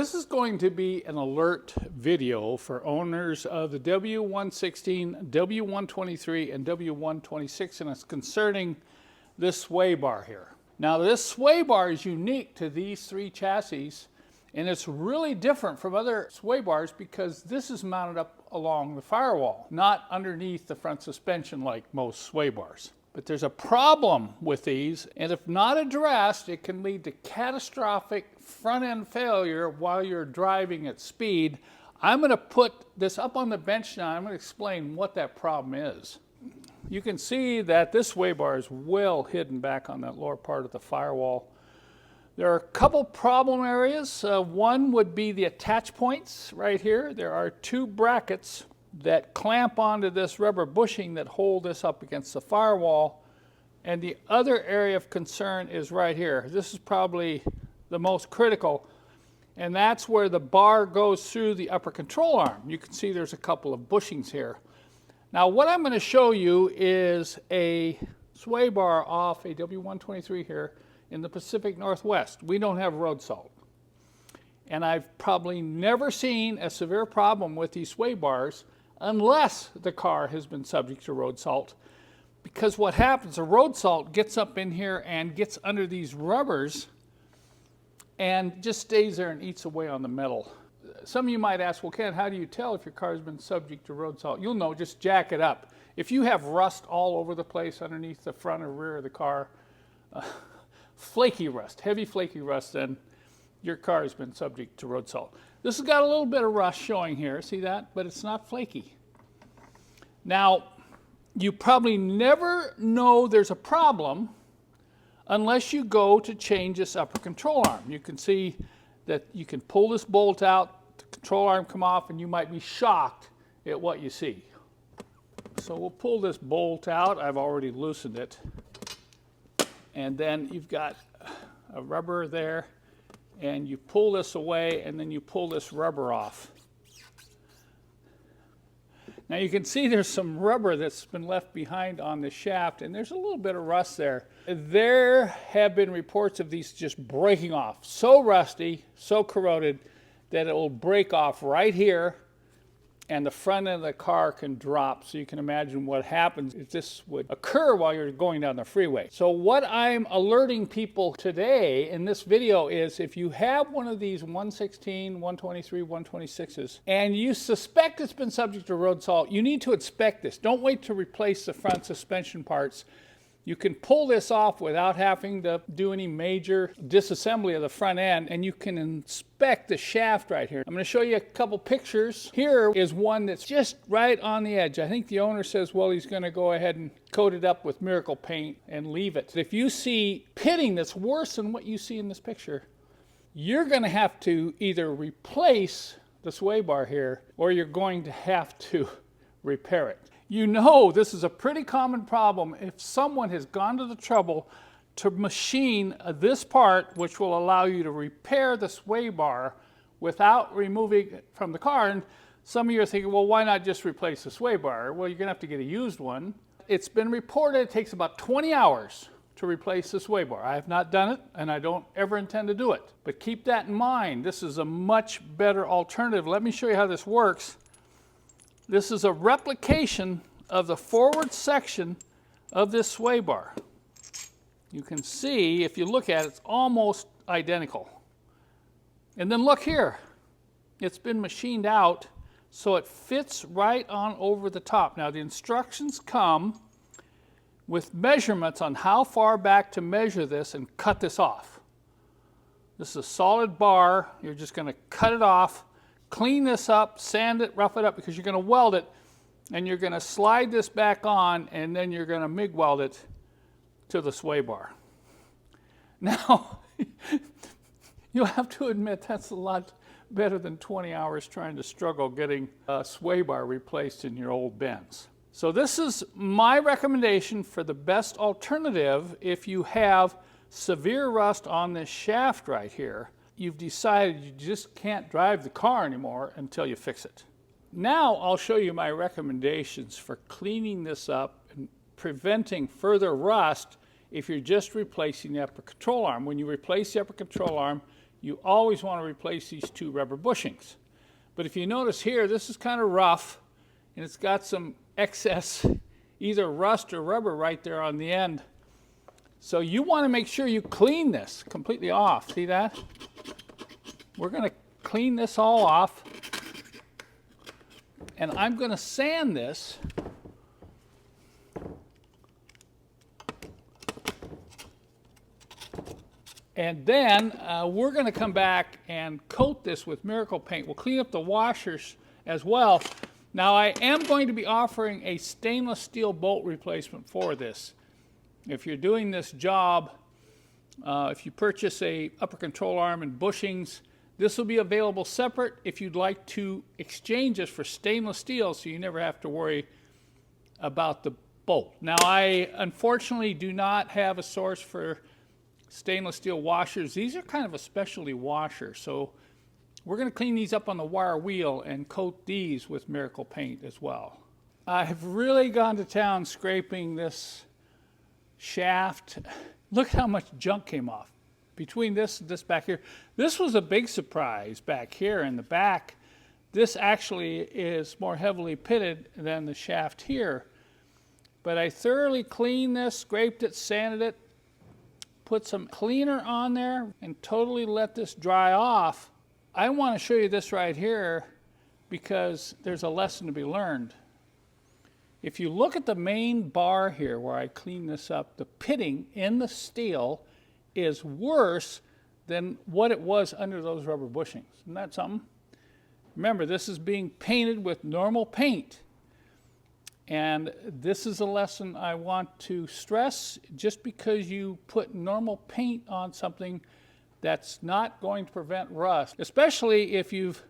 This is going to be an alert video for owners of the W116, W123, and W126, and it's concerning this sway bar here. Now this sway bar is unique to these three chassis, and it's really different from other sway bars because this is mounted up along the firewall, not underneath the front suspension like most sway bars. But there's a problem with these, and if not addressed, it can lead to catastrophic front-end failure while you're driving at speed. I'm going to put this up on the bench now. I'm going to explain what that problem is. You can see that this sway bar is well hidden back on that lower part of the firewall. There are a couple problem areas. One would be the attach points right here. There are two brackets that clamp onto this rubber bushing that hold this up against the firewall. And the other area of concern is right here. This is probably the most critical, and that's where the bar goes through the upper control arm. You can see there's a couple of bushings here. Now what I'm going to show you is a sway bar off a W123 here in the Pacific Northwest. We don't have road salt. And I've probably never seen a severe problem with these sway bars unless the car has been subject to road salt. Because what happens, the road salt gets up in here and gets under these rubbers and just stays there and eats away on the metal. Some of you might ask, well, Ken, how do you tell if your car has been subject to road salt? You'll know, just jack it up. If you have rust all over the place underneath the front or rear of the car, flaky rust, heavy flaky rust, then your car has been subject to road salt. This has got a little bit of rust showing here, see that? But it's not flaky. Now, you probably never know there's a problem unless you go to change this upper control arm. You can see that you can pull this bolt out, the control arm come off, and you might be shocked at what you see. So we'll pull this bolt out. I've already loosened it. And then you've got a rubber there, and you pull this away, and then you pull this rubber off. Now you can see there's some rubber that's been left behind on the shaft, and there's a little bit of rust there. There have been reports of these just breaking off. So rusty, so corroded, that it will break off right here, and the front end of the car can drop. So you can imagine what happens if this would occur while you're going down the freeway. So what I'm alerting people today in this video is if you have one of these 116, 123, 126s, and you suspect it's been subject to road salt, you need to inspect this. Don't wait to replace the front suspension parts. You can pull this off without having to do any major disassembly of the front end, and you can inspect the shaft right here. I'm going to show you a couple pictures. Here is one that's just right on the edge. I think the owner says, well, he's going to go ahead and coat it up with miracle paint and leave it. If you see pitting that's worse than what you see in this picture, you're going to have to either replace the sway bar here, or you're going to have to repair it. You know this is a pretty common problem if someone has gone to the trouble to machine this part, which will allow you to repair the sway bar without removing it from the car. And some of you are thinking, well, why not just replace the sway bar? Well, you're going to have to get a used one. It's been reported it takes about 20 hours to replace the sway bar. I have not done it, and I don't ever intend to do it. But keep that in mind. This is a much better alternative. Let me show you how this works. This is a replication of the forward section of this sway bar. You can see, if you look at it, it's almost identical. And then look here. It's been machined out so it fits right on over the top. Now the instructions come with measurements on how far back to measure this and cut this off. This is a solid bar. You're just going to cut it off. Clean this up, sand it, rough it up, because you're going to weld it, and you're going to slide this back on, and then you're going to MIG weld it to the sway bar. Now, you'll have to admit that's a lot better than 20 hours trying to struggle getting a sway bar replaced in your old Benz. So this is my recommendation for the best alternative if you have severe rust on this shaft right here. You've decided you just can't drive the car anymore until you fix it. Now I'll show you my recommendations for cleaning this up and preventing further rust if you're just replacing the upper control arm. When you replace the upper control arm, you always want to replace these two rubber bushings. But if you notice here, this is kind of rough, and it's got some excess either rust or rubber right there on the end. So you want to make sure you clean this completely off. See that? We're going to clean this all off, and I'm going to sand this. And then we're going to come back and coat this with Miracle Paint. We'll clean up the washers as well. Now I am going to be offering a stainless steel bolt replacement for this. If you're doing this job, if you purchase a upper control arm and bushings, this will be available separate if you'd like to exchange this for stainless steel so you never have to worry about the bolt. Now I unfortunately do not have a source for stainless steel washers. These are kind of a specialty washer, so we're going to clean these up on the wire wheel and coat these with Miracle Paint as well. I have really gone to town scraping this shaft. Look how much junk came off. Between this and this back here, this was a big surprise back here in the back. This actually is more heavily pitted than the shaft here. But I thoroughly cleaned this, scraped it, sanded it, put some cleaner on there, and totally let this dry off. I want to show you this right here because there's a lesson to be learned. If you look at the main bar here where I clean this up, the pitting in the steel is worse than what it was under those rubber bushings. Isn't that something? Remember, this is being painted with normal paint. And this is a lesson I want to stress. Just because you put normal paint on something, that's not going to prevent rust, especially if you've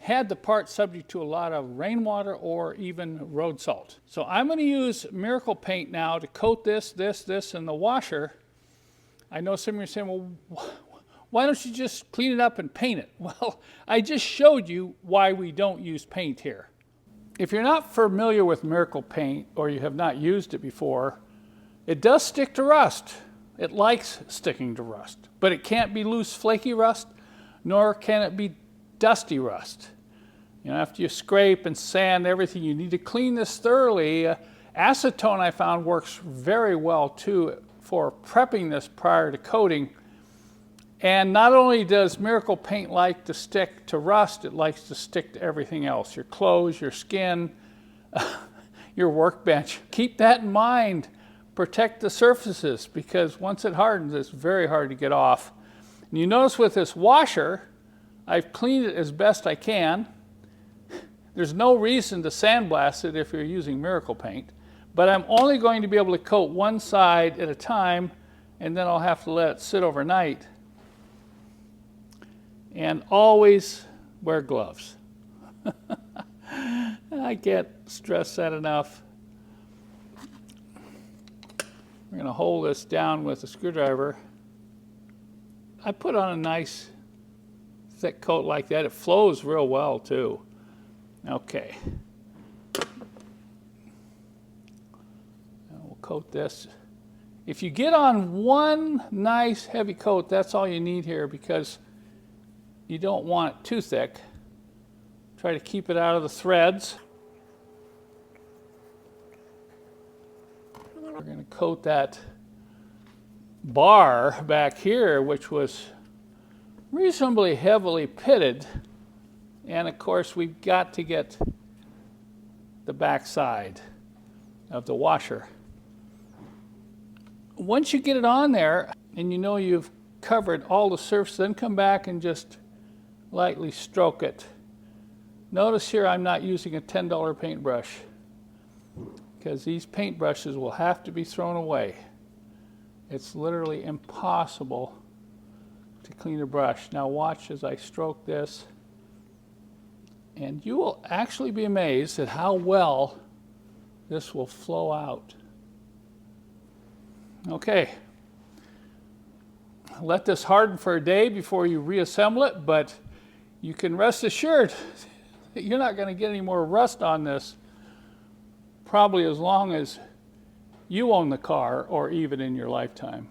had the part subject to a lot of rainwater or even road salt. So I'm going to use Miracle Paint now to coat this, and the washer. I know some of you are saying, well, why don't you just clean it up and paint it? Well, I just showed you why we don't use paint here. If you're not familiar with Miracle Paint or you have not used it before, it does stick to rust. It likes sticking to rust, but it can't be loose, flaky rust, nor can it be dusty rust. You know, after you scrape and sand everything, you need to clean this thoroughly. Acetone, I found, works very well too for prepping this prior to coating. And not only does Miracle Paint like to stick to rust, it likes to stick to everything else. Your clothes, your skin, your workbench. Keep that in mind. Protect the surfaces because once it hardens, it's very hard to get off. And you notice with this washer, I've cleaned it as best I can. There's no reason to sandblast it if you're using Miracle Paint, but I'm only going to be able to coat one side at a time, and then I'll have to let it sit overnight. And always wear gloves. I can't stress that enough. We're going to hold this down with a screwdriver. I put on a nice thick coat like that. It flows real well too. Okay. Now we'll coat this. If you get on one nice heavy coat, that's all you need here because you don't want it too thick. Try to keep it out of the threads. We're going to coat that bar back here, which was reasonably heavily pitted. And of course, we've got to get the back side of the washer. Once you get it on there and you know you've covered all the surface, then come back and just lightly stroke it. Notice here I'm not using a $10 paintbrush because these paintbrushes will have to be thrown away. It's literally impossible to clean a brush. Now watch as I stroke this, and you will actually be amazed at how well this will flow out. Okay, let this harden for a day before you reassemble it, but you can rest assured that you're not going to get any more rust on this probably as long as you own the car or even in your lifetime.